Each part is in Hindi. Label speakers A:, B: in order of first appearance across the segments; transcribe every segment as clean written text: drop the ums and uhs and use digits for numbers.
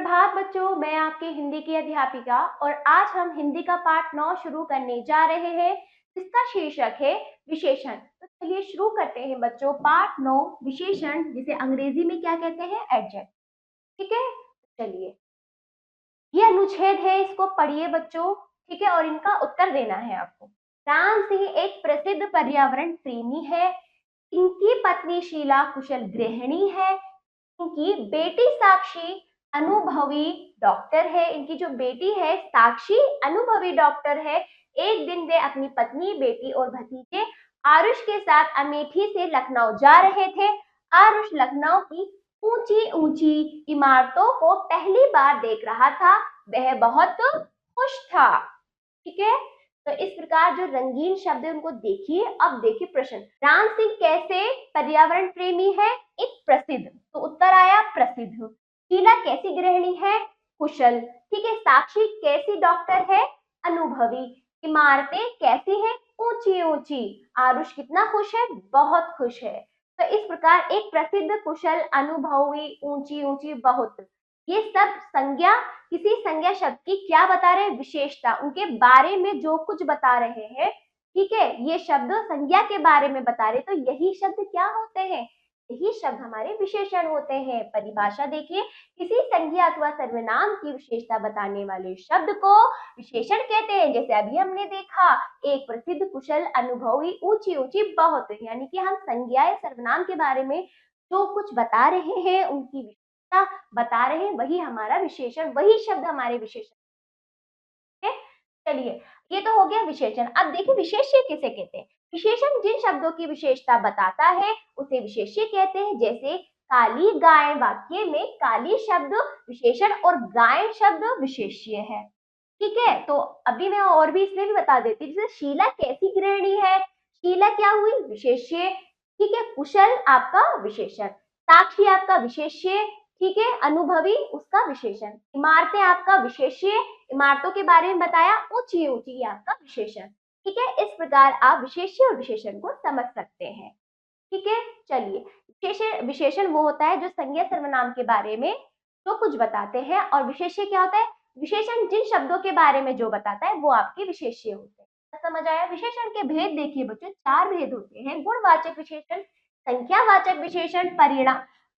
A: सुप्रभात बच्चों, मैं आपकी हिंदी की अध्यापिका और आज हम हिंदी का पाठ 9 शुरू करने जा रहे हैं जिसका शीर्षक है विशेषण। तो चलिए शुरू करते हैं बच्चों। पाठ 9 विशेषण, जिसे अंग्रेजी में क्या कहते हैं, एडजेक्ट। ठीक है, चलिए ये अनुच्छेद है, इसको पढ़िए बच्चों। ठीक है, और इनका उत्तर देना है आपको। राम सिंह एक प्रसिद्ध पर्यावरण प्रेमी है। इनकी पत्नी शीला कुशल गृहिणी है। इनकी बेटी साक्षी अनुभवी डॉक्टर है। इनकी जो बेटी है साक्षी अनुभवी डॉक्टर है। एक दिन वे अपनी पत्नी, बेटी और भतीजे आरुष के साथ अमेठी से लखनऊ जा रहे थे। आरुष लखनऊ की ऊंची ऊंची इमारतों को पहली बार देख रहा था। वह बहुत खुश था। ठीक है, तो इस प्रकार जो रंगीन शब्द है उनको देखिए। अब देखिए प्रश्न, राम सिंह कैसे पर्यावरण प्रेमी है? एक प्रसिद्ध, तो उत्तर आया प्रसिद्ध। शीला कैसी गृहिणी है? कुशल। ठीक है, साक्षी कैसी डॉक्टर है? अनुभवी। इमारतें कैसी है? ऊंची ऊंची। आरुष कितना खुश है? बहुत खुश है। तो इस प्रकार एक प्रसिद्ध, कुशल, अनुभवी, ऊंची ऊंची, बहुत, ये सब संज्ञा किसी संज्ञा शब्द की क्या बता रहे हैं? विशेषता, उनके बारे में जो कुछ बता रहे हैं। ठीक है, ये शब्द संज्ञा के बारे में बता रहे, तो यही शब्द क्या होते हैं? यही शब्द हमारे विशेषण होते हैं। परिभाषा देखिए, किसी संज्ञा अथवा सर्वनाम की विशेषता बताने वाले शब्द को विशेषण कहते हैं। जैसे अभी हमने देखा, एक प्रसिद्ध, कुशल, अनुभवी, ऊंची ऊंची, बहुत, यानी कि हम संज्ञा या सर्वनाम के बारे में जो कुछ बता रहे हैं, उनकी विशेषता बता रहे हैं, वही हमारा विशेषण, वही शब्द हमारे विशेषण। चलिए, ये तो हो गया विशेषण। अब देखिए विशेष्य किसे कहते हैं। विशेषण जिन शब्दों की विशेषता बताता है उसे विशेष्य कहते हैं। जैसे काली गाय वाक्य में काली शब्द विशेषण और गाय शब्द विशेष्य है। ठीक है, तो अभी मैं और भी इसमें भी बता देती हूँ। जैसे शीला कैसी गृहिणी है, शीला क्या हुई? विशेष्य। ठीक है, कुशल आपका विशेषण, साक्षी आपका विशेष्य। ठीक है, अनुभवी उसका विशेषण, इमारतें आपका विशेष्य, इमारतों के बारे में बताया, ऊंची ऊंची आपका विशेषण। ठीक है, इस प्रकार आप विशेष्य और विशेषण को समझ सकते हैं। ठीक है, चलिए, विशेषण वो होता है जो संज्ञा सर्वनाम के बारे में जो कुछ बताते हैं, और विशेष्य क्या होता है? विशेषण जिन शब्दों के बारे में जो बताता है वो आपके विशेष्य होते हैं। समझ आया? विशेषण के भेद देखिए बच्चों, 4 भेद होते हैं। गुणवाचक विशेषण, संख्यावाचक विशेषण,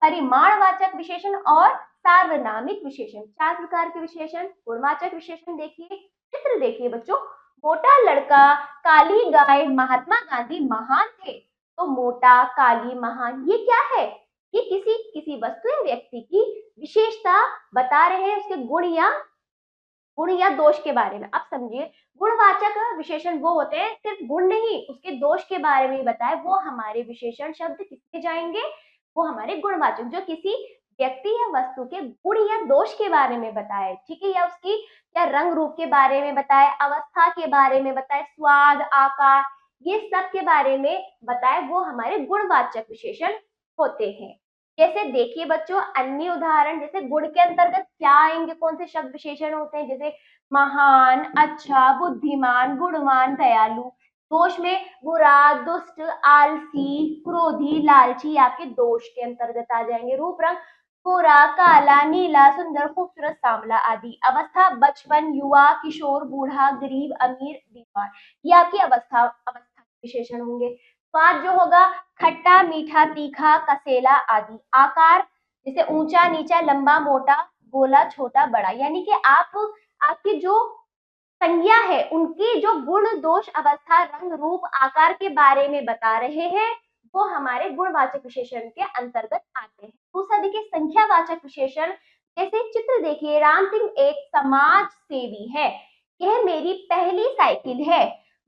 A: परिमाणवाचक विशेषण और सार्वनामिक विशेषण। 4 प्रकार के विशेषण। गुणवाचक विशेषण देखिए, चित्र देखिए बच्चों। मोटा लड़का, काली गाय, महात्मा गांधी महान थे। तो मोटा, काली, महान, ये क्या है? ये किसी वस्तु या व्यक्ति की विशेषता बता रहे हैं, उसके गुण या दोष के बारे में। अब समझिए, गुणवाचक विशेषण वो होते हैं सिर्फ गुण नहीं, उसके दोष के बारे में बताए, वो हमारे विशेषण शब्द किसके जाएंगे? वो हमारे गुणवाचक, जो किसी व्यक्ति या वस्तु के गुण या दोष के बारे में बताए। ठीक है, या उसकी या रंग रूप के बारे में बताए, अवस्था के बारे में बताए, स्वाद, आकार, ये सब के बारे में बताए, वो हमारे गुणवाचक विशेषण होते हैं। जैसे देखिए बच्चों, अन्य उदाहरण, जैसे गुण के अंतर्गत क्या आएंगे, कौन से शब्द विशेषण होते हैं? जैसे महान, अच्छा, बुद्धिमान, गुणवान, दयालु। दोष में बुरा, दुष्ट, आलसी, क्रोधी, लालची आपके दोष के अंतर्गत आ जाएंगे। रूप रंग, गोरा, काला, नीला, सुंदर, खूबसूरत, सांवला आदि। अवस्था, बचपन, युवा, किशोर, बूढ़ा, गरीब, अमीर, बीमार, ये आपकी अवस्था विशेषण होंगे। स्वाद जो होगा, खट्टा, मीठा, तीखा, कसेला आदि। आकार, जैसे ऊंचा, नीचा, लंबा, मोटा, गोला, छोटा, बड़ा, यानी कि आपकी जो संज्ञा है, उनकी जो गुण, दोष, अवस्था, रंग, रूप, आकार के बारे में बता रहे हैं, वो हमारे गुणवाचक विशेषण के अंतर्गत आते हैं। दूसरा देखिए, संख्यावाचक विशेषण। जैसे चित्र देखिए, राम सिंह एक समाज सेवी है। यह मेरी पहली साइकिल है।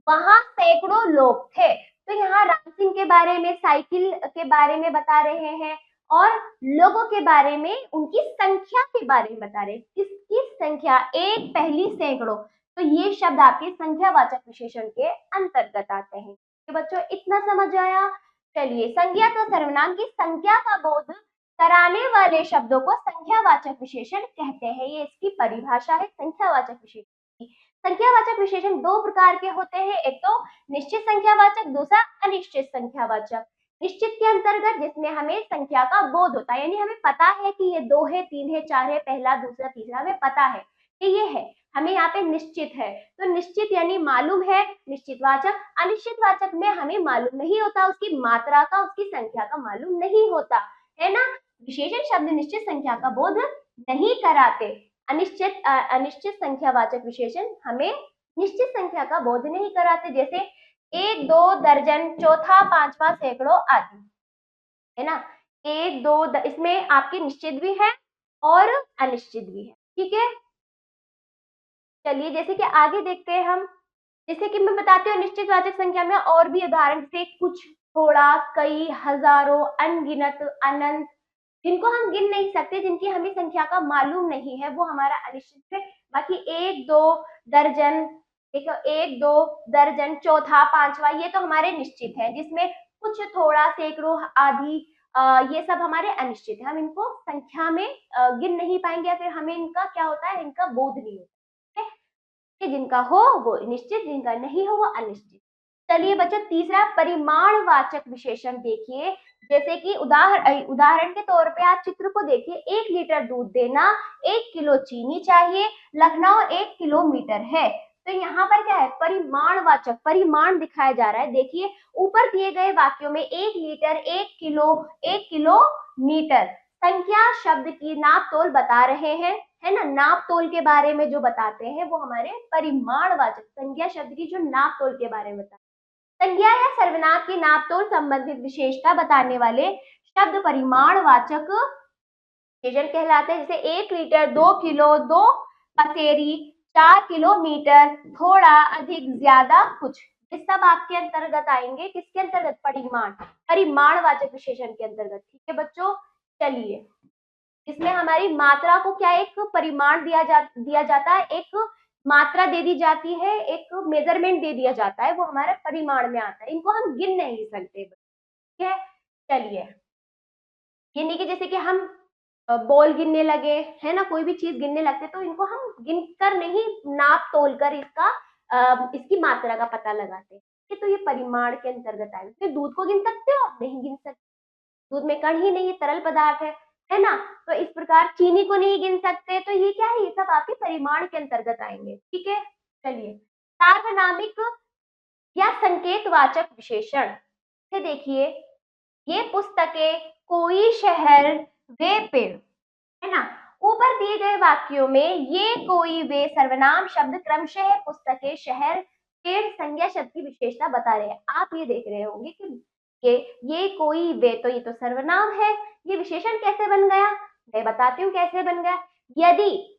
A: वहां सैकड़ों लोग थे। तो यहाँ राम सिंह के बारे में, साइकिल के बारे में बता रहे हैं, और लोगों के बारे में, उनकी संख्या के बारे में बता रहे हैं। किसकी संख्या? एक, पहली, सैकड़ों। तो ये शब्द आपके संख्यावाचक विशेषण के अंतर्गत आते हैं। तो बच्चों इतना समझ आया? चलिए, संज्ञा तो सर्वनाम की संख्या का बोध कराने वाले शब्दों को संख्यावाचक विशेषण कहते हैं। ये इसकी परिभाषा है संख्यावाचक विशेषण की। संख्यावाचक विशेषण 2 प्रकार के होते हैं, एक तो निश्चित संख्यावाचक, दूसरा अनिश्चित संख्यावाचक। निश्चित के अंतर्गत जिसमें हमें संख्या का बोध होता है, यानी हमें पता है कि ये 2 है, 3 है, 4 है, पहला, दूसरा, तीसरा, हमें पता है कि ये है, हमें यहाँ पे निश्चित है। तो निश्चित यानी मालूम है, निश्चितवाचक। अनिश्चितवाचक में हमें मालूम नहीं होता, उसकी मात्रा का, उसकी संख्या का मालूम नहीं होता, है ना। विशेषण शब्द निश्चित संख्या का बोध नहीं कराते। अनिश्चित संख्यावाचक विशेषण हमें निश्चित संख्या का बोध नहीं कराते, जैसे 1, 2, दर्जन, चौथा, पांचवा, सैकड़ों आदि, है ना। 1, 2 इसमें आपके निश्चित भी है और अनिश्चित भी है, ठीक है। चलिए जैसे कि आगे देखते हैं हम, जैसे कि मैं बताती हूँ निश्चितवाचक संख्या में और भी उदाहरण, जैसे कुछ, थोड़ा, कई, हजारों, अनगिनत, अनंत, जिनको हम गिन नहीं सकते, जिनकी हमें संख्या का मालूम नहीं है, वो हमारा अनिश्चित है। बाकी 1, 2, दर्जन, देखो 1, 2, दर्जन, चौथा, पांचवा, ये तो हमारे निश्चित है, जिसमें कुछ, थोड़ा, सैकड़ों, आदि, ये सब हमारे अनिश्चित है। हम इनको संख्या में गिन नहीं पाएंगे, या फिर हमें इनका क्या होता है, इनका बोध नहीं होता, ठीक है। जिनका हो वो निश्चित, जिनका नहीं हो वो अनिश्चित। चलिए बच्चों, तीसरा परिमाणवाचक विशेषण देखिए। जैसे कि उदाहरण के तौर पे आप चित्र को देखिए, 1 लीटर दूध देना, 1 किलो चीनी चाहिए, लखनऊ 1 किलोमीटर है। तो यहाँ पर क्या है, परिमाणवाचक, परिमाण दिखाया जा रहा है। देखिए ऊपर दिए गए वाक्यों में 1 लीटर, 1 किलो, 1 किलोमीटर संख्या शब्द की नाप तोल बता रहे हैं, है ना। नाप तोल के बारे में जो बताते हैं वो हमारे परिमाणवाचक, संज्ञा शब्द की जो नाप तोल के बारे में बताते हैं। संज्ञा या सर्वनाम की नाप तोल संबंधित विशेषता बताने वाले शब्द परिमाणवाचक विशेषण कहलाते हैं। जैसे 1 लीटर, 2 किलो, 2 पसेरी, 4 किलोमीटर, थोड़ा, अधिक, ज्यादा, कुछ, ये सब आपके अंतर्गत आएंगे। किसके अंतर्गत, परिमाणवाचक विशेषण के अंतर्गत, ठीक है बच्चों। चलिए इसमें हमारी मात्रा को क्या, एक परिमाण दिया जाता है, एक मात्रा दे दी जाती है, एक मेजरमेंट दे दिया जाता है, वो हमारे परिमाण में आता है। इनको हम गिन नहीं सकते, ठीक है। चलिए ये नहीं कि जैसे कि हम बॉल गिनने लगे, है ना, कोई भी चीज गिनने लगते, तो इनको हम गिन कर नहीं, नाप तोल कर इसका इसकी मात्रा का पता लगाते हैं। तो ये परिमाण के अंतर्गत आएगा। फिर दूध को गिन सकते हो आप, नहीं गिन सकते, दूध में कण ही नहीं है, तरल पदार्थ है ना। तो इस प्रकार चीनी को नहीं गिन सकते, तो ये क्या है, ये सब आपके परिमाण के अंतर्गत आएंगे, ठीक है। चलिए सार्वनामिक या संकेतवाचक विशेषण से देखिए, ये पुस्तकें, कोई शहर, वे पेड़, है ना। ऊपर दिए गए वाक्यों में ये, कोई, वे सर्वनाम शब्द क्रमशः पुस्तकें, शहर, पेड़ संज्ञा शब्द की विशेषता बता रहे हैं। आप ये देख रहे होंगे कि ये कोई, वे, तो ये तो सर्वनाम है, ये विशेषण कैसे बन गया, मैं बताती हूँ कैसे बन गया। यदि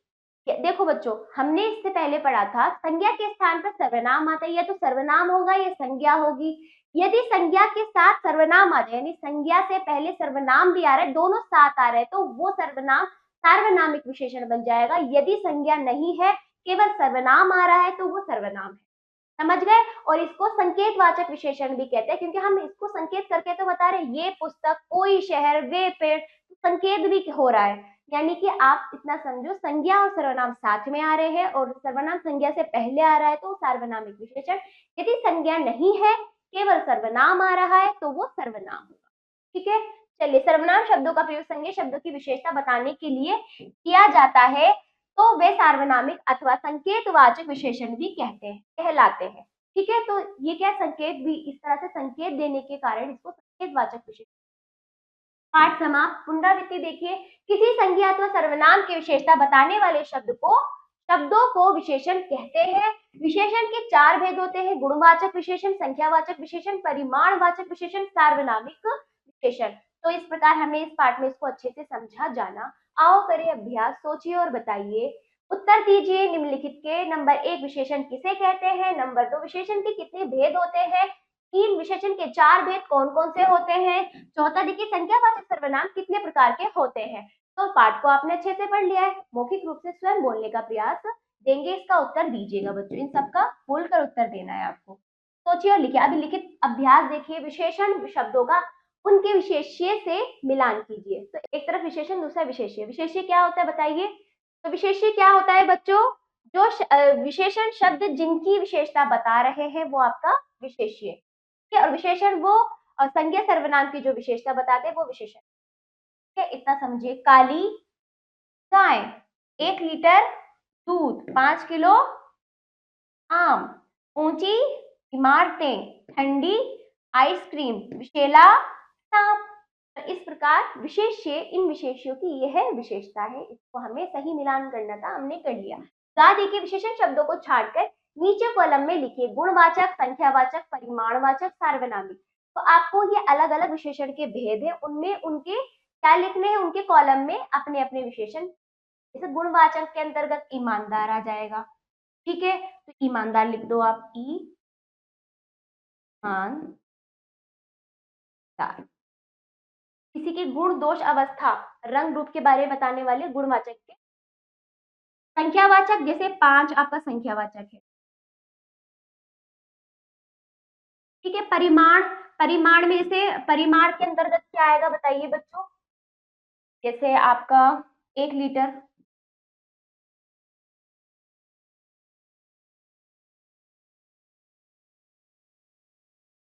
A: देखो बच्चों, हमने इससे पहले पढ़ा था संज्ञा के स्थान पर सर्वनाम आता है, या तो सर्वनाम होगा या संज्ञा होगी। यदि संज्ञा के साथ सर्वनाम आ जाए, यानी संज्ञा से पहले सर्वनाम भी आ रहा है, दोनों साथ आ रहे हैं, तो वो सर्वनाम सार्वनामिक विशेषण बन जाएगा। यदि संज्ञा नहीं है, केवल सर्वनाम आ रहा है, तो वो सर्वनाम है, समझ गए। और इसको संकेतवाचक विशेषण भी कहते हैं, क्योंकि हम इसको संकेत करके तो बता रहे हैं, ये पुस्तक, कोई शहर, वे पेड़, संकेत भी हो रहा है। यानी कि आप इतना समझो, संज्ञा और सर्वनाम साथ में आ रहे हैं, और सर्वनाम संज्ञा से पहले आ रहा है तो सार्वनामिक विशेषण। यदि संज्ञा नहीं है, केवल सर्वनाम आ रहा है, तो वो सर्वनाम होगा, ठीक है। चलिए सर्वनाम शब्दों का प्रयोग संज्ञा शब्दों की विशेषता बताने के लिए किया जाता है, तो वे सार्वनामिक अथवा संकेतवाचक विशेषण भी कहलाते हैं, ठीक है। तो ये क्या, संकेत भी, इस तरह से संकेत देने के कारण इसको संकेतवाचक विशेषण। पाठ समाप्त। पुनरावृत्ति देखिए, किसी संज्ञा अथवा सर्वनाम की विशेषता बताने वाले शब्दों को विशेषण कहते हैं। विशेषण के 4 भेद होते हैं, गुणवाचक विशेषण, संख्यावाचक विशेषण, परिमाणवाचक विशेषण, सार्वनामिक विशेषण। तो इस प्रकार हमने इस पाठ में इसको अच्छे से समझा जाना। आओ करें अभ्यास, सोचिए और बताइए। उत्तर दीजिए निम्नलिखित के, नंबर 1 विशेषण किसे कहते हैं, नंबर 2 विशेषण के कितने भेद होते हैं, 3 विशेषण के 4 भेद कौन कौन से होते हैं, चौथा देखिए संख्यावाचक सर्वनाम कितने प्रकार के होते हैं। तो पाठ को आपने अच्छे से पढ़ लिया है, मौखिक रूप से स्वयं बोलने का प्रयास देंगे, इसका उत्तर दीजिएगा बच्चों, इन सबका बोलकर उत्तर देना है आपको। सोचिए और लिखिए। अभी लिखित अभ्यास देखिए, विशेषण शब्दों का उनके विशेष्य से मिलान कीजिए। तो एक तरफ विशेषण, दूसरा विशेष्य। विशेष्य क्या होता है बताइए। तो विशेष्य क्या होता है बच्चों, जो विशेषण शब्द जिनकी विशेषता बता रहे हैं वो आपका विशेष्य, और विशेषण वो और संज्ञा सर्वनाम की जो विशेषता बताते हैं वो विशेषण। ठीक है, इतना समझिए। काली गाय, 1 लीटर दूध, 5 किलो आम, ऊंची इमारतें, ठंडी आइसक्रीम, विषैला सांप। तो इस प्रकार विशेष्य, इन विशेष्यों की यह विशेषता है, इसको हमें सही मिलान करना था, हमने कर लिया। गा देखिए विशेषण शब्दों को छाटकर नीचे कॉलम में लिखिए, गुणवाचक, संख्यावाचक, परिमाणवाचक, सार्वनामिक। तो आपको ये अलग अलग विशेषण के भेद है, उनमें उनके क्या लिखने हैं, उनके कॉलम में अपने अपने विशेषण। जैसे गुणवाचक के अंतर्गत ईमानदार आ जाएगा। ठीक है, तो ईमानदार लिख दो आप, ईमानदार। किसी की गुण दोष अवस्था रंग रूप के बारे में बताने वाले गुणवाचक के। संख्यावाचक जैसे 5 आपका संख्यावाचक है। ठीक है, परिमाण, परिमाण में जैसे परिमाण के अंतर्गत क्या आएगा बताइए बच्चों। जैसे आपका 1 लीटर,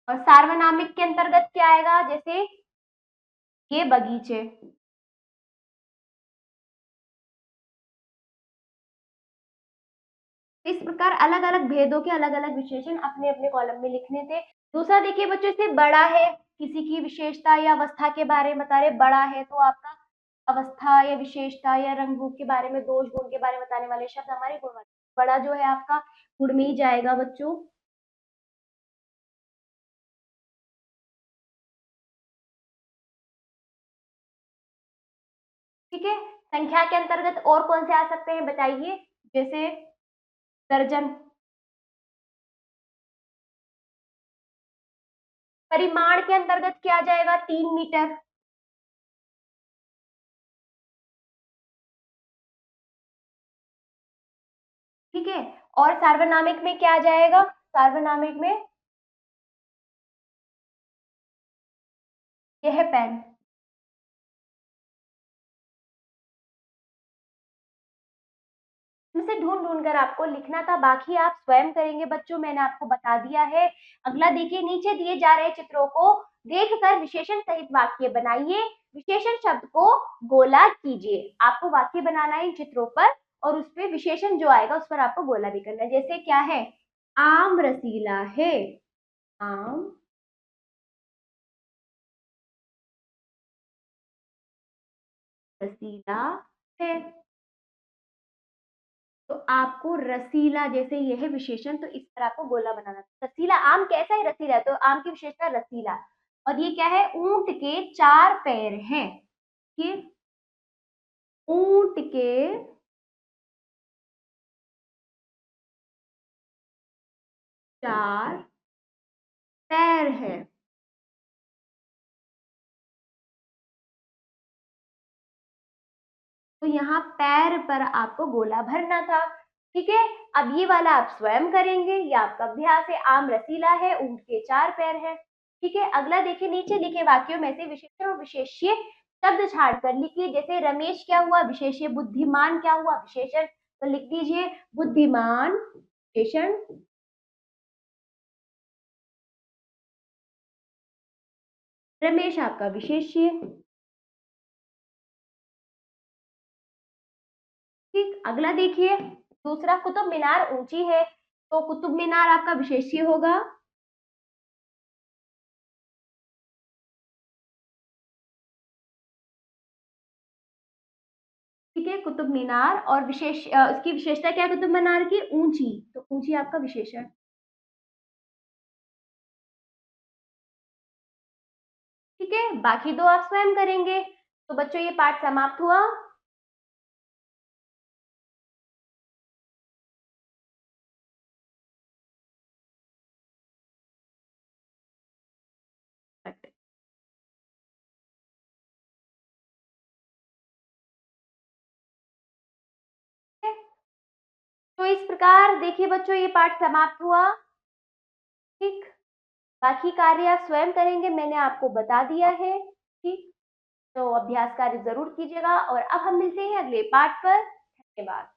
A: और सार्वनामिक के अंतर्गत क्या आएगा, जैसे ये बगीचे। इस प्रकार अलग अलग भेदों के अलग अलग विशेषण अपने अपने कॉलम में लिखने थे। दूसरा देखिए बच्चों, इसे बड़ा है, किसी की विशेषता या अवस्था के बारे में बता रहे, बड़ा है तो आपका अवस्था या विशेषता या रंग रूप के बारे में, दोष गुण के बारे में बताने वाले शब्द हमारे गुणवाचक। बड़ा जो है आपका गुण में ही जाएगा बच्चों। ठीक है, संख्या के अंतर्गत और कौन से आ सकते हैं बताइए, जैसे दर्जन। परिमाण के अंतर्गत क्या आ जाएगा, 3 मीटर। ठीक है, और सार्वनामिक में क्या आ जाएगा, सार्वनामिक में यह पेन। इनसे ढूंढ ढूंढ कर आपको लिखना था, बाकी आप स्वयं करेंगे बच्चों, मैंने आपको बता दिया है। अगला देखिए, नीचे दिए जा रहे चित्रों को देखकर विशेषण सहित वाक्य बनाइए। विशेषण शब्द को गोला कीजिए, आपको वाक्य बनाना है इन चित्रों पर, और उस पर विशेषण जो आएगा उस पर आपको गोला भी करना है। जैसे क्या है, आम रसीला है, आम रसीला है। तो आपको रसीला, जैसे यह है विशेषण, तो इस पर आपको गोला बनाना है। रसीला, आम कैसा है, रसीला है, तो आम की विशेषता रसीला। और ये क्या है, ऊंट के 4 पैर हैं। ये ऊंट के 4 पैर हैं। तो यहाँ पैर पर आपको गोला भरना था। ठीक है, अब ये वाला आप स्वयं करेंगे, ये आपका अभ्यास है। आम रसीला है, ऊंट के 4 पैर है। ठीक है, अगला देखिए, नीचे लिखे वाक्यों में से विशेषण और विशेष्य शब्द छाड़ कर लिखिए। जैसे रमेश क्या हुआ, विशेष्य। बुद्धिमान क्या हुआ, विशेषण। तो लिख दीजिए बुद्धिमान विशेषण, रमेश आपका विशेष्य। ठीक, अगला देखिए, दूसरा, कुतुब मीनार ऊंची है, तो कुतुब मीनार आपका विशेष्य होगा। ठीक है, कुतुब मीनार, और उसकी विशेषता क्या है कुतुब मीनार की, ऊंची, तो ऊंची आपका विशेषण। ठीक है, बाकी दो आप स्वयं करेंगे। तो बच्चों ये पाठ समाप्त हुआ। तो इस प्रकार देखिए बच्चों, ये पाठ समाप्त हुआ। ठीक, बाकी कार्य आप स्वयं करेंगे, मैंने आपको बता दिया है। ठीक, तो अभ्यास कार्य जरूर कीजिएगा, और अब हम मिलते हैं अगले पाठ पर। धन्यवाद।